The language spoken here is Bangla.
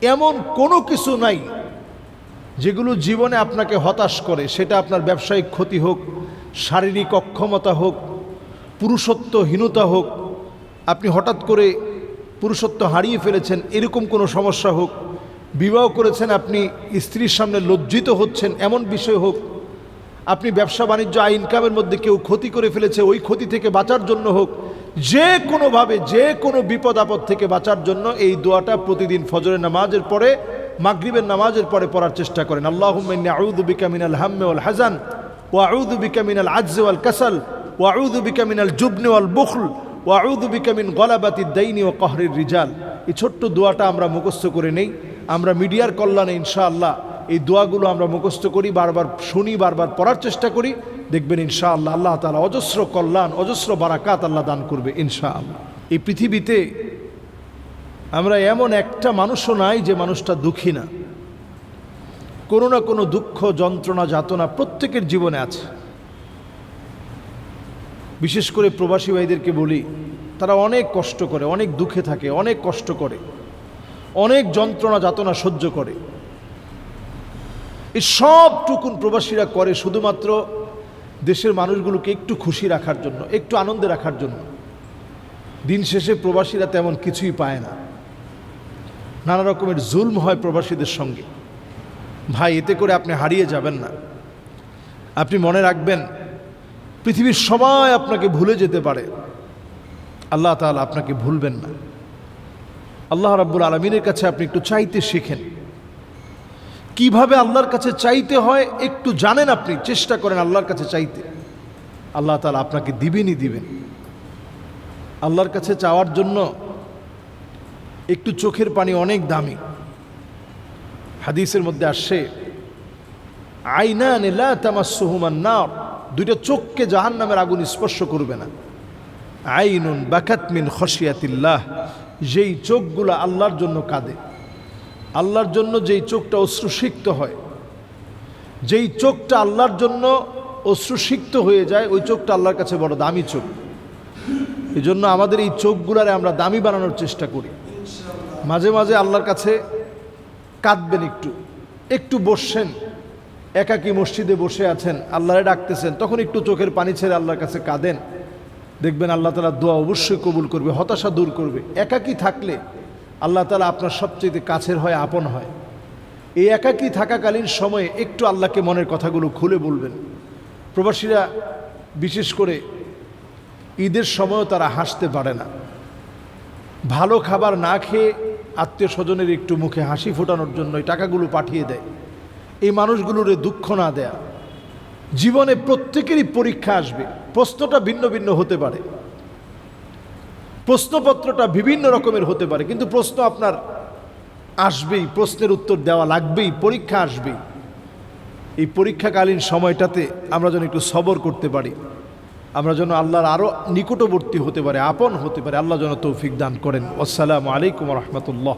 এমন কোনো কিছু নাই যেগুলো জীবনে আপনাকে হতাশ করে, সেটা আপনার ব্যবসায়িক ক্ষতি হোক, শারীরিক অক্ষমতা হোক, পুরুষত্বহীনতা হোক, আপনি হঠাৎ করে পুরুষত্ব হারিয়ে ফেলেছেন এরকম কোনো সমস্যা হোক, বিবাহ করেছেন আপনি স্ত্রীর সামনে লজ্জিত হচ্ছেন এমন বিষয় হোক, আপনি ব্যবসা বাণিজ্য ইনকামের মধ্যে কেউ ক্ষতি করে ফেলেছে ওই ক্ষতি থেকে বাঁচার জন্য হোক, যে কোনোভাবে যে কোনো বিপদ আপদ থেকে বাঁচার জন্য এই দোয়াটা প্রতিদিন ফজরের নামাজের পরে, মাগরিবের নামাজের পরে পড়ার চেষ্টা করেন। আল্লাহুম্মা ইন্নী আউযু বিকা মিনাল হাম্মি ওয়াল হাযান ওয়া আউযু বিকা মিনাল আজজি ওয়াল কাসাল ওয়া আউযু বিকা মিনাল জুবনি ওয়াল বুখল ওয়া আউযু বিকা মিন গলাবাতিদ দাইনি ওয়া কাহরির রিজাল। এই ছোট্ট দোয়াটা আমরা মুখস্থ করে নেই। আমরা মিডিয়ার কল্যাণে ইনশাআল্লাহ এই দোয়াগুলো আমরা মুখস্থ করি, বারবার শুনি, বারবার পড়ার চেষ্টা করি। দেখবেন ইনশাআল্লাহ আল্লাহ তাআলা অজস্র কল্যাণ, অজস্র বারাকাত আল্লাহ দান করবে ইনশাআল্লাহ। এই পৃথিবীতে আমরা এমন একটা মানুষও নাই যে মানুষটা দুঃখী না। কোনো না কোনো দুঃখ, যন্ত্রণা, যাতনা প্রত্যেকের জীবনে আছে। বিশেষ করে প্রবাসী ভাইদেরকে বলি, তারা অনেক কষ্ট করে, অনেক দুঃখে থাকে, অনেক কষ্ট করে, অনেক যন্ত্রণা যাতনা সহ্য করে। এই সবটুকুন প্রবাসীরা করে শুধুমাত্র দেশের মানুষগুলোকে একটু খুশি রাখার জন্য, একটু আনন্দে রাখার জন্য। দিন শেষে প্রবাসীরা তেমন কিছুই পায় না। নানা রকমের জুলম হয় প্রবাসীদের সঙ্গে। ভাই, এতে করে আপনি হারিয়ে যাবেন না। আপনি মনে রাখবেন, পৃথিবীর সবাই আপনাকে ভুলে যেতে পারে, আল্লাহ তাআলা আপনাকে ভুলবেন না। আল্লাহ রাব্বুল আলামিনের কাছে আপনি একটু চাইতে শিখেন। কিভাবে আল্লাহর কাছে চাইতে হয় একটু জানেন, আপনি চেষ্টা করেন আল্লাহর কাছে চাইতে, আল্লাহ তাআলা আপনাকে দিবেনই দিবেন। আল্লাহর কাছে চাওয়ার জন্য একটু চোখের পানি অনেক দামি। হাদিসের মধ্যে আসছে, আইনান লা তামাসসুহুমান নার, দুইটা চোখকে জাহান্নামের আগুন স্পর্শ করবে না। আইনুন বাকাত মিন খশিয়াতিল্লাহ, যেই চোখগুলো আল্লাহর জন্য কাঁদে, আল্লাহর জন্য যেই চোখটা অশ্রুসিক্ত হয়, যেই চোখটা আল্লাহর জন্য অশ্রুসিক্ত হয়ে যায়, ওই চোখটা আল্লাহর কাছে বড় দামি চোখ। এই জন্য আমাদের এই চোখগুলারে আমরা দামি বানানোর চেষ্টা করি। মাঝে মাঝে আল্লাহর কাছে কাঁদবেন, একটু একটু বসছেন, একাকী মসজিদে বসে আছেন, আল্লাহরে ডাকতেছেন, তখন একটু চোখের পানি ছেড়ে আল্লাহর কাছে কাঁদেন। দেখবেন আল্লাহ তাআলা দোয়া অবশ্যই কবুল করবে, হতাশা দূর করবে। একাকী থাকলে আল্লাহ তাআলা আপনার সবচেয়ে কাছের হয়, আপন হয়। এই একাকী থাকাকালীন সময়ে একটু আল্লাহকে মনের কথাগুলো খুলে বলবেন। প্রবাসীরা বিশেষ করে ঈদের সময়ও তারা হাসতে পারে না। ভালো খাবার না খেয়ে আত্মীয় স্বজনের একটু মুখে হাসি ফোটানোর জন্য এই টাকাগুলো পাঠিয়ে দেয়। এই মানুষগুলোরে দুঃখ না দেয়া। জীবনে প্রত্যেকেরই পরীক্ষা আসবে, প্রশ্নটা ভিন্ন ভিন্ন হতে পারে, প্রশ্নপত্রটা বিভিন্ন রকমের হতে পারে, কিন্তু প্রশ্ন আপনার আসবেই, প্রশ্নের উত্তর দেওয়া লাগবেই, পরীক্ষা আসবেই। এই পরীক্ষাকালীন সময়টাতে আমরা যেন একটু সবর করতে পারি, আমরা যেন আল্লাহর আরও নিকটবর্তী হতে পারে, আপন হতে পারে। আল্লাহ যেন তৌফিক দান করেন। আসসালামু আলাইকুম ওয়া রাহমাতুল্লাহ।